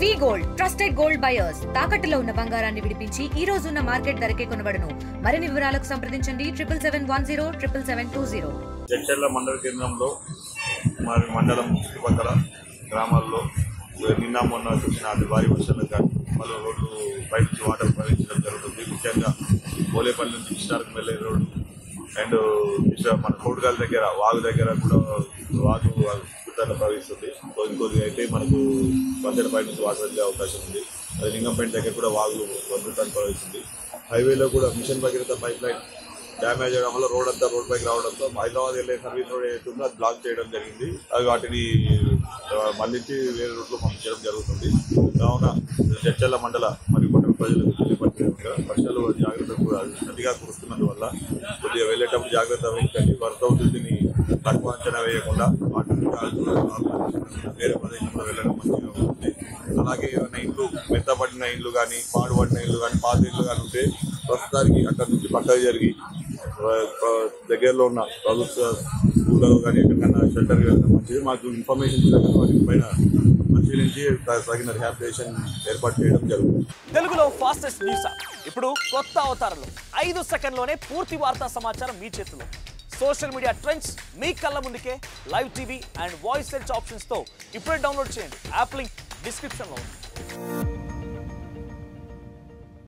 వి gold trusted gold buyers తాకట్టులో ఉన్న బంగారాన్ని విడిపించి ఈ రోజు ఉన్న మార్కెట్ ధరకే కొనబడును. మరిన్ని వివరాలకు సంప్రదించండి 7710 జడ్చర్ల మండల కేంద్రంలో మరి మండలం చుట్టుపక్కల గ్రామాల్లో నిన్న మొన్న చూసిన అతి భారీ వర్షాలకు కానీ మళ్ళీ రోడ్లు పైనుంచి వాటర్ ప్రవహించడం జరుగుతుంది. ముఖ్యంగా పోలేపల్లి నుంచి కృష్ణాలకు వెళ్ళే రోడ్డు అండ్ మన కోటగాల దగ్గర వాగు దగ్గర కూడా వాగు గుట్టలో ప్రవహిస్తుంది. సో ఇంకొద్ది అయితే మనకు వందలపై నుంచి వాటర్ వెళ్ళే అవకాశం ఉంది. అది లింగంపేట దగ్గర కూడా వాగు వందతాన్ని ప్రవహిస్తుంది. హైవేలో కూడా mission Bhagiratha pipeline damage అవ్వడం వల్ల రోడ్ పైకి రావడంతో హైదరాబాద్ వెళ్ళే సర్వీస్ రోడ్ ఏదైతుందో అది బ్లాక్ చేయడం జరిగింది. అది వాటిని మళ్ళించి వేరే రూట్లో పంపించడం జరుగుతుంది. కావున జడ్చర్ల మండల మరియు పట్టణ ప్రజలకు వర్షాలు జాగ్రత్త కూడా అతిగా కురుస్తున్నందువల్ల కొద్దిగా వెళ్ళేటప్పుడు జాగ్రత్త వహించండి. వరద ఉధృతిని తక్కువ అంచనా వేయకుండా వాటిని వేరే ప్రదేశంలో వెళ్ళడం మంచిగా ఉంటుంది. అలాగే ఏమైనా ఇల్లు మెత్తపడిన ఇల్లు కానీ పాడుపడిన ఇల్లు కానీ పాత ఇల్లు కానీ ఉంటే ప్రస్తుతానికి అక్కడి నుంచి పక్కకు జరిగి దగ్గరలో ఉన్న ప్రభుత్వ స్కూళ్ళలో కానీ ఎక్కడికైనా షెల్టర్కి వెళ్ళడం మంచిది. మాకు ఇన్ఫర్మేషన్ ఇవ్వడం వాటి పైన పరిశీలించి తగిన రిహాబిలిటేషన్ ఏర్పాటు చేయడం జరుగుతుంది. తెలుగులో ఫాస్టెస్ట్ న్యూస్ ఇప్పుడు కొత్త అవతారంలో 5 సెకండ్లోనే పూర్తి వార్తా సమాచారం మీ చేతిలో. సోషల్ మీడియా ట్రెండ్స్ మీ కళ్ళ ముందుకే live TV and voice search ఆప్షన్స్తో ఇప్పుడే డౌన్లోడ్ చేయండి. యాప్ లింక్ డిస్క్రిప్షన్లో ఉంది.